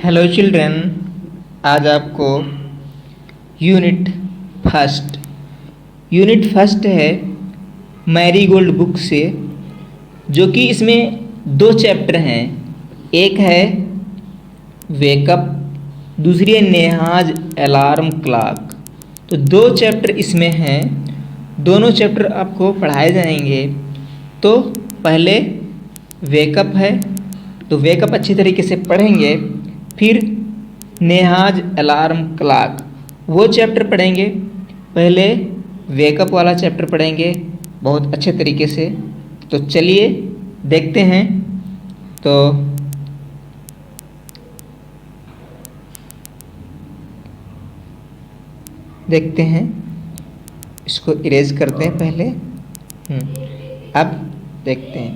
Hello children, आज आपको unit first है मैरी गोल्ड बुक से, जो कि इसमें दो चैप्टर हैं। एक है वेकअप, दूसरी है नेहाज अलार्म क्लॉक। तो दो चैप्टर इसमें हैं, दोनों चैप्टर आपको पढ़ाए जाएंगे। तो पहले वेकअप है, तो वेकअप अच्छी तरीके से पढ़ेंगे। फिर नेहाज अलार्म क्लॉक वो चैप्टर पढ़ेंगे। पहले वेकअप वाला चैप्टर पढ़ेंगे बहुत अच्छे तरीके से। तो चलिए देखते हैं। तो देखते हैं, इसको इरेज करते हैं पहले। अब देखते हैं,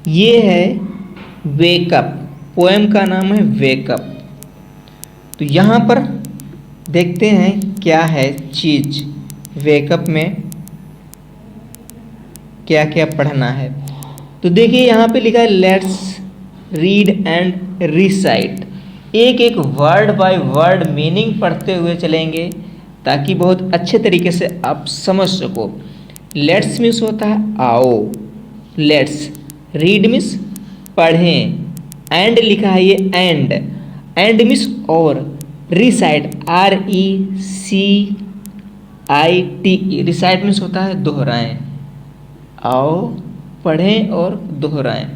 ये है वेकअप। पोएम का नाम है वेकअप। तो यहाँ पर देखते हैं क्या है चीज़, वेकअप में क्या क्या पढ़ना है। तो देखिए यहाँ पे लिखा है लेट्स रीड एंड रिसाइट। एक एक वर्ड बाय वर्ड मीनिंग पढ़ते हुए चलेंगे ताकि बहुत अच्छे तरीके से आप समझ सको। लेट्स मीन्स होता है आओ, लेट्स। रीड मीन्स पढ़ें, एंड लिखा है ये एंड मीन्स और। रिसाइट RECITE, रिसाइट मीन्स होता है दोहराएं। आओ पढ़ें और दोहराएं।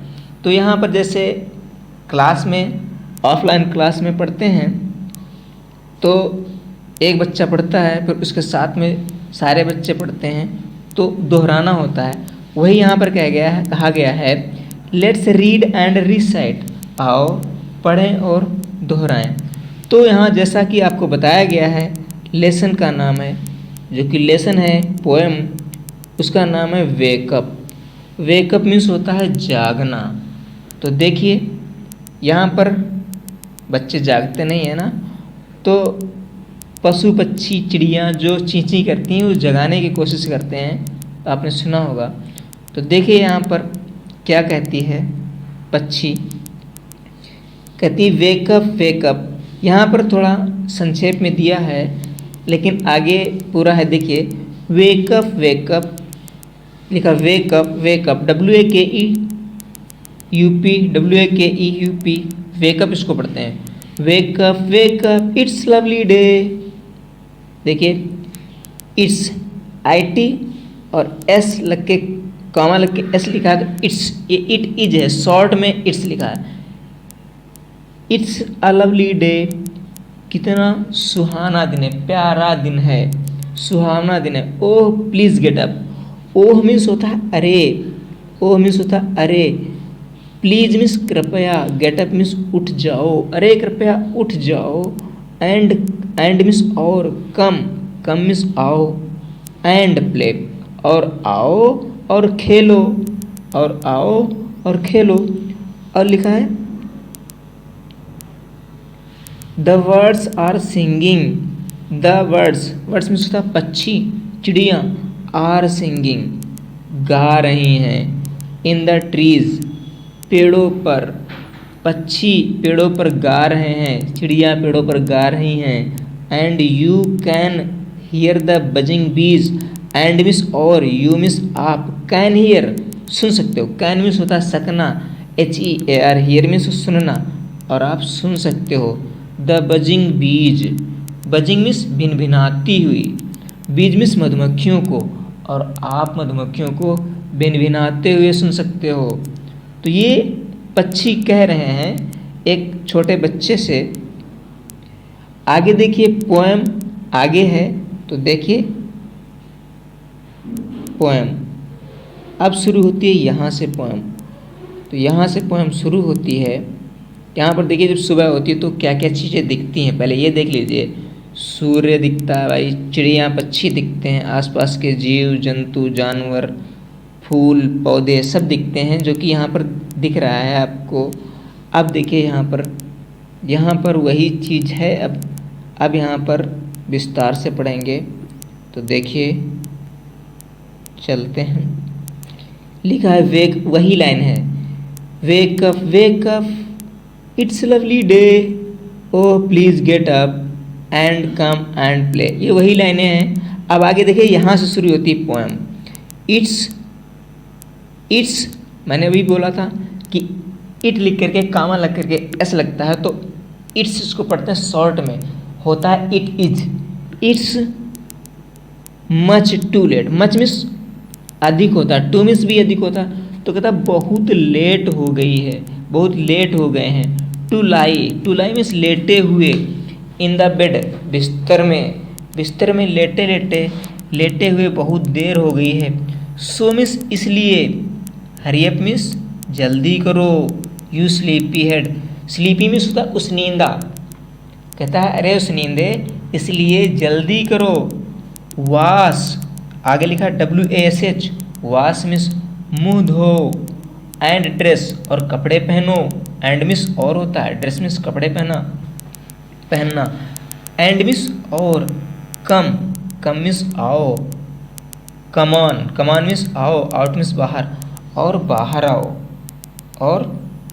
तो यहाँ पर जैसे क्लास में, ऑफलाइन क्लास में पढ़ते हैं तो एक बच्चा पढ़ता है, फिर उसके साथ में सारे बच्चे पढ़ते हैं, तो दोहराना होता है। वही यहाँ पर कहा गया है लेट्स रीड एंड रिसाइट, आओ पढ़ें और दोहराएं। तो यहाँ जैसा कि आपको बताया गया है, लेसन का नाम है, जो कि लेसन है पोएम, उसका नाम है वेकअप। वेकअप मीन्स होता है जागना। तो देखिए यहाँ पर बच्चे जागते नहीं है ना, तो पशु पक्षी चिड़ियाँ जो चींची करती हैं वो जगाने की कोशिश करते हैं, तो आपने सुना होगा। तो देखिए यहाँ पर क्या कहती है पक्षी, कहती है वेकअप वेकअप। यहाँ पर थोड़ा संक्षेप में दिया है, लेकिन आगे पूरा है। देखिए वेकअप वेकअप लिखा, वेकअप वेकअप, WAKEUP, वेकअप इसको पढ़ते हैं। Wake up wake up it's lovely day. देखिए इट्स IT और S लग के, कॉमा लग के S लिखा है, तो इट्स, ये इट इज है, शॉर्ट में इट्स लिखा है। इट्स अ लवली डे, कितना सुहाना दिन है, प्यारा दिन है, सुहावना दिन है। Oh please get up. Oh means होता है अरे, ओह मीन्स होता है अरे। प्लीज मीन्स कृपया, गेट अप मीन्स उठ जाओ, अरे कृपया उठ जाओ। एंड मीन्स और, कम मीन्स आओ। एंड प्ले, और आओ और खेलो, और आओ और खेलो। और लिखा है the words are singing, the words means होता है पक्षी चिड़ियाँ, आर सिंगिंग गा रही हैं। इन द ट्रीज, पेड़ों पर, पक्षी पेड़ों पर गा रहे हैं, चिड़ियाँ पेड़ों पर गा रही हैं। And you can hear the buzzing बीज, एंड मिस और, यू मिस आप, कैन हियर सुन सकते हो। कैन मिस होता है सकना, HEAR, हियर मिस सुनना, और आप सुन सकते हो। द बजिंग बीज, बजिंग मिस भिनभिनाती हुई, बीज मिस मधुमक्खियों को, और आप मधुमक्खियों को भिनभिनाते हुए सुन सकते हो। तो ये पक्षी कह रहे हैं एक छोटे बच्चे से। आगे देखिए पोएम आगे है, तो देखिए पोएम अब शुरू होती है यहाँ से पोएम। तो यहाँ से पोएम शुरू होती है। यहाँ पर देखिए जब सुबह होती है तो क्या क्या चीज़ें दिखती हैं, पहले ये देख लीजिए। सूर्य दिखता है भाई, चिड़ियाँ पक्षी दिखते हैं, आसपास के जीव जंतु जानवर फूल पौधे सब दिखते हैं, जो कि यहाँ पर दिख रहा है आपको। अब देखिए यहाँ पर वही चीज़ है। अब यहाँ पर विस्तार से पढ़ेंगे। तो देखिए चलते हैं, लिखा है वेक, वही लाइन है, wake up wake up it's lovely day, oh please get up and come and play, ये वही लाइनें हैं। अब आगे देखिए, यहाँ से शुरू होती है पोएम। इट्स इट्स मैंने अभी बोला था कि इट लिख करके कामा लग करके एस लगता है, तो इट्स इसको पढ़ते हैं शॉर्ट में, होता है it is. It's much too late, much means अधिक होता है, टू मीन्स भी अधिक होता है, तो कहता है बहुत लेट हो गई है, बहुत लेट हो गए हैं। टू लाई मीन्स लेटे हुए। इन द बेड बिस्तर में लेटे हुए बहुत देर हो गई है। सो मीन्स इसलिए। हरी अप मीन्स जल्दी करो। You sleepy head, sleepy means होता है उसनींदा, कहता है अरे उसनींदे इसलिए जल्दी करो। वाश, आगे लिखा WASH, वाश मीन्स मुंह धो। एंड ड्रेस, और कपड़े पहनो। एंड मीन्स और होता है, ड्रेस मीन्स कपड़े पहनना। एंड मीन्स और। कम मीन्स आओ। कमान मीन्स आओ। आउट मीन्स बाहर, और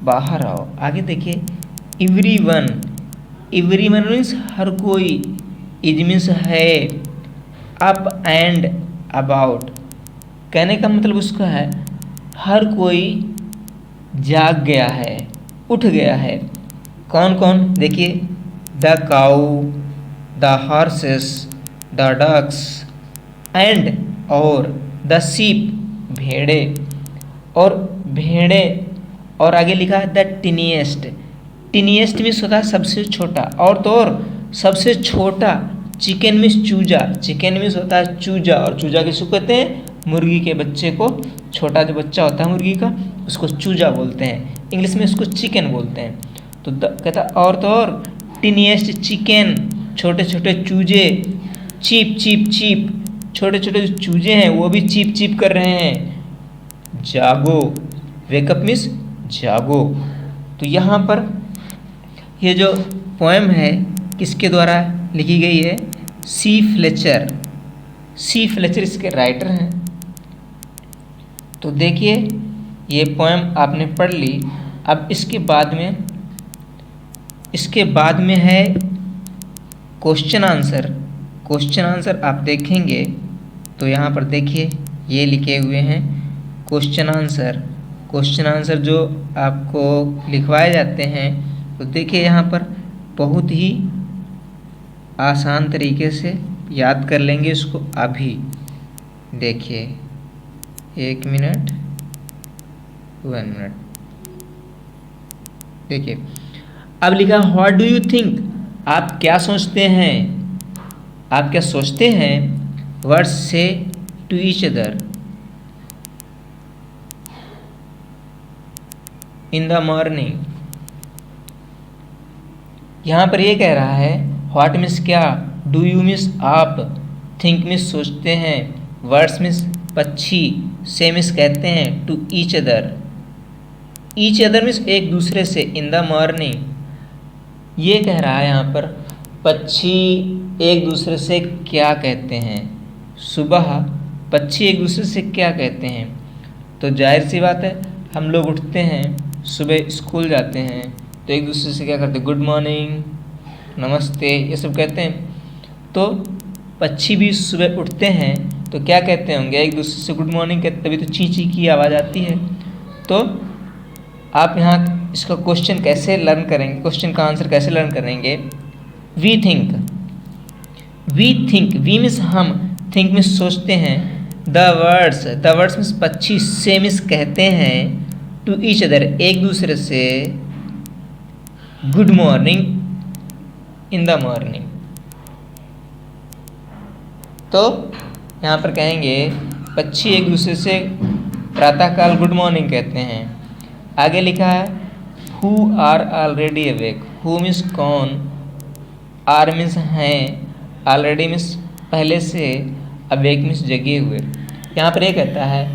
बाहर आओ। आगे देखिए, एवरीवन मीन्स हर कोई। इज मीन्स है। अप एंड अबाउट, कहने का मतलब उसका है हर कोई जाग गया है, उठ गया है। कौन कौन देखिए, the cow, the horses, the ducks, and और, द सीप भेड़े, और आगे लिखा है द टीनिएस्ट मीन्स होता है सबसे छोटा, और तो और सबसे छोटा। चिकन मीन्स चूजा, चिकन मीन्स होता है चूजा, और चूजा किसको कहते हैं, मुर्गी के बच्चे को, छोटा जो बच्चा होता है मुर्गी का उसको चूजा बोलते हैं, इंग्लिश में उसको चिकन बोलते हैं। तो कहता और तो और टीनिएस्ट चिकन, छोटे छोटे चूजे। चीप, छोटे छोटे जो चूजे हैं वो भी चीप कर रहे हैं। जागो, वेकअप मीन्स जागो। तो यहाँ पर ये जो पोएम है किसके द्वारा लिखी गई है, सी फ्लेचर इसके राइटर हैं। तो देखिए ये पोएम आपने पढ़ ली। अब इसके बाद में है क्वेश्चन आंसर आप देखेंगे तो यहाँ पर देखिए ये लिखे हुए हैं क्वेश्चन आंसर जो आपको लिखवाए जाते हैं। तो देखिए यहाँ पर बहुत ही आसान तरीके से याद कर लेंगे इसको। अभी देखिए 1 मिनट 1 मिनट देखिए, अब लिखा व्हाट डू यू थिंक, आप क्या सोचते हैं। वर्ड्स से to each other in the morning. यहाँ पर ये कह रहा है व्हाट मीन्स क्या, डू यू मीन्स आप, थिंक मीन्स सोचते हैं, वर्ड्स मीन्स पक्षी, से मीन्स कहते हैं, टू ईच अदर मीन्स एक दूसरे से, इन द मॉर्निंग। ये कह रहा है यहाँ पर पक्षी एक दूसरे से क्या कहते हैं, सुबह पक्षी एक दूसरे से क्या कहते हैं। तो जाहिर सी बात है हम लोग उठते हैं सुबह स्कूल जाते हैं तो एक दूसरे से क्या करते हैं, गुड मॉर्निंग, नमस्ते, ये सब कहते हैं। तो पक्षी भी सुबह उठते हैं तो क्या कहते होंगे, एक दूसरे से गुड मॉर्निंग कहते, तभी तो ची की आवाज़ आती है। तो आप यहाँ इसका क्वेश्चन कैसे लर्न करेंगे, क्वेश्चन का आंसर कैसे लर्न करेंगे। वी थिंक वी मीन्स हम, थिंक मीन्स सोचते हैं, द वर्ड्स मीन्स पक्षी, से मीन्स कहते हैं, टू ईच अदर एक दूसरे से, good morning in the morning. तो यहाँ पर कहेंगे पक्षी एक दूसरे से प्रातःकाल गुड मॉर्निंग कहते हैं। आगे लिखा है who are already awake, who means कौन, आर मीन्स हैं, ऑलरेडी मीन्स पहले से, अवेक मीन्स जगे हुए। यहाँ पर ये कहता है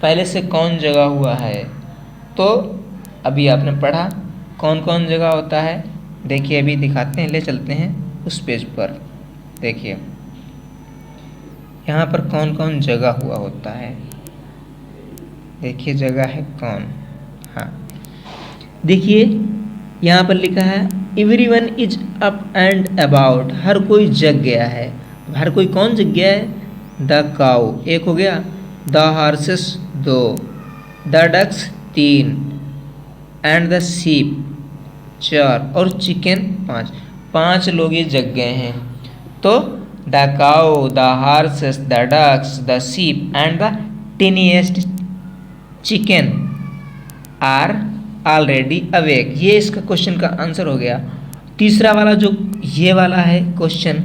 पहले से कौन जगा हुआ है। तो अभी आपने पढ़ा कौन कौन जगह होता है। देखिए अभी दिखाते हैं, ले चलते हैं उस पेज पर। देखिए यहाँ पर कौन कौन जगा हुआ होता है। देखिए जगह है कौन, हाँ देखिए यहाँ पर लिखा है everyone is up and about, हर कोई जग गया है। हर कोई कौन जग गया है? द काऊ एक हो गया, द हॉर्सेस दो, द डक्स तीन, एंड द शीप चार, और चिकन पाँच। पाँच लोग ये जग गए हैं। तो the cow, the horses, the ducks, the sheep and the tiniest chicken are already awake. ये इसका क्वेश्चन का आंसर हो गया। तीसरा वाला जो ये वाला है क्वेश्चन,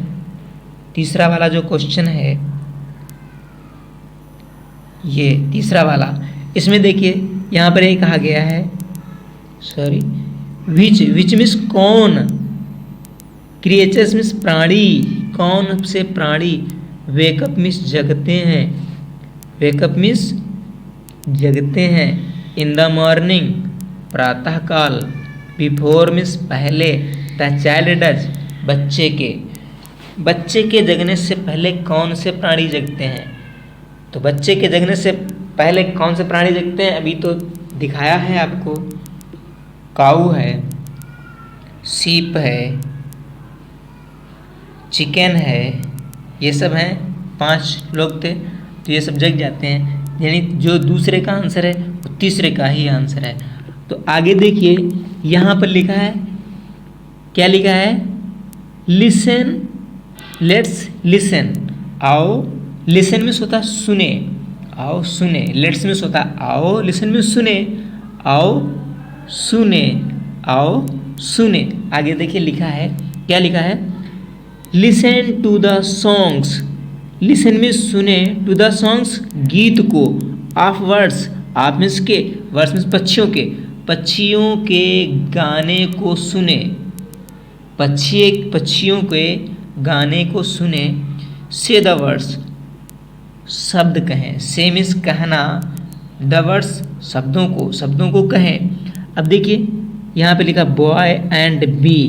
तीसरा वाला जो क्वेश्चन है ये तीसरा वाला, इसमें देखिए यहाँ पर एक कहा गया है, सॉरी, विच मीन्स कौन, क्रिएचर्स मीन्स प्राणी, कौन से प्राणी, वेकअप मीन्स जगते हैं, वेकअप मीन्स जगते हैं, इन द मॉर्निंग प्रातःकाल, बिफोर मीन्स पहले, द चाइल्ड डज बच्चे के जगने से पहले कौन से प्राणी जगते हैं। तो बच्चे के जगने से पहले कौन से प्राणी जगते हैं, अभी तो दिखाया है आपको, काऊ है, सीप है, चिकन है, ये सब हैं, 5 लोग थे, तो ये सब जग जाते हैं। यानी जो दूसरे का आंसर है वो तीसरे का ही आंसर है। तो आगे देखिए यहाँ पर लिखा है, क्या लिखा है, लिसन, लेट्स लिसन, आओ, लिसन में होता सुने, आओ सुने, लेट्स में होता आओ, लिसन में सुने, आओ सुने, आओ सुने। आगे देखिए लिखा है, क्या लिखा है, listen to the songs, listen में सुने, टू द सॉन्ग्स गीत को, ऑफ वर्ड्स, ऑफ मीन्स के, वर्ड्स मीन्स पक्षियों के गाने को सुने, पक्षियों के गाने को सुने, से द वर्ड्स, शब्द कहें, से मीन्स कहना, द वर्ड्स शब्दों को कहें। अब देखिए यहाँ पे लिखा boy and bee,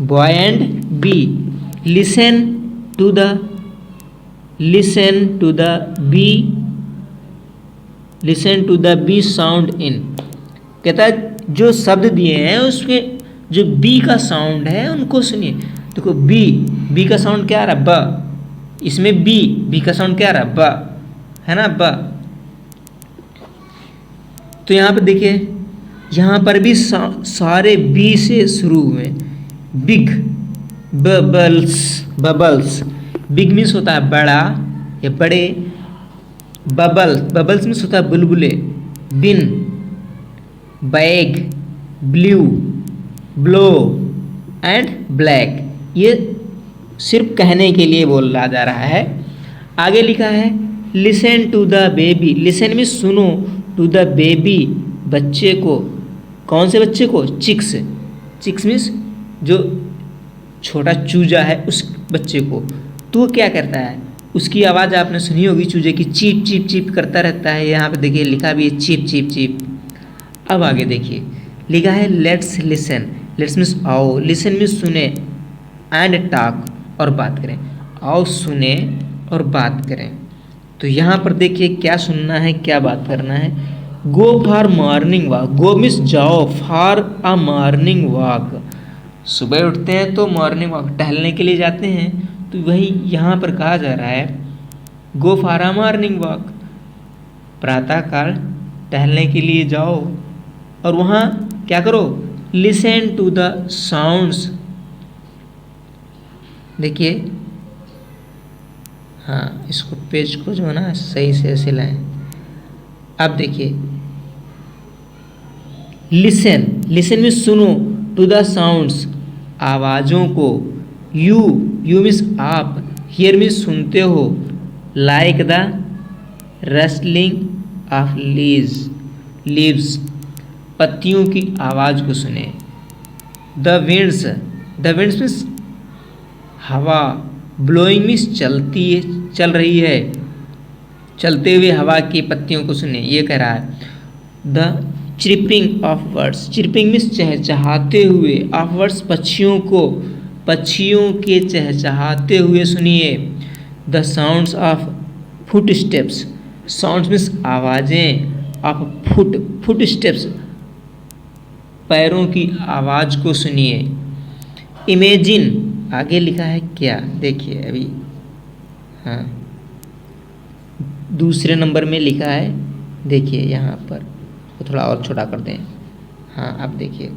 boy and bee, listen to the bee sound in, कहता है जो शब्द दिए हैं उसमें जो बी का साउंड है उनको सुनिए। देखो बी का साउंड क्या आ रहा है, ब, इसमें बी का साउंड क्या आ रहा है, ब, है ना, ब। तो यहाँ पर देखिए, यहाँ पर भी सारे बी से शुरू हुए, बिग, बबल्स, बिग मीन्स होता है बड़ा या बड़े, बबल्स मीन्स होता है बुलबुले, bin, bag, blue, blow and black. ये सिर्फ कहने के लिए बोला जा रहा है। आगे लिखा है listen to the baby, listen में सुनो, टू द बेबी बच्चे को, कौन से बच्चे को, चिक्स मीन्स जो छोटा चूजा है उस बच्चे को। तो वो क्या करता है, उसकी आवाज़ आपने सुनी होगी चूजे की, चीप चीप चीप करता रहता है। यहाँ पे देखिए लिखा भी है चीप चीप चीप। अब आगे देखिए लिखा है लेट्स लिसन, लेट्स मीन्स आओ, लिसन मीन्स सुने, एंड टॉक और बात करें, आओ सुने और बात करें। तो यहाँ पर देखिए क्या सुनना है, क्या बात करना है। Go for morning walk, go means जाओ, फॉर अ मॉर्निंग वॉक, सुबह उठते हैं तो मॉर्निंग वॉक टहलने के लिए जाते हैं, तो वही यहाँ पर कहा जा रहा है go for a morning walk, प्रातःकाल टहलने के लिए जाओ और वहाँ क्या करो, लिसन टू द साउंड्स। देखिए हाँ, इसको पेज को जो है ना सही से ऐसे लाएं। अब देखिए लिसन में सुनो, टू द साउंड्स आवाज़ों को, यू मीन्स आप, हियर मीन्स सुनते हो, लाइक द रस्टलिंग ऑफ लीव्स पत्तियों की आवाज़ को सुने। द विंड्स मीन्स हवा, ब्लोइंग मीन्स चल रही है, चलते हुए हवा की पत्तियों को सुने, ये कह रहा है। The chirping of birds, chirping means चहचहाते हुए, ऑफ बर्ड्स पक्षियों के चहचहाते हुए सुनिए। The sounds of footsteps, sounds means आवाज़ें, ऑफ फुट स्टेप्स पैरों की आवाज़ को सुनिए। इमेजिन आगे लिखा है क्या, देखिए अभी, हाँ दूसरे नंबर में लिखा है, देखिए यहाँ पर, वो थोड़ा और छोटा कर दें, हाँ अब देखिए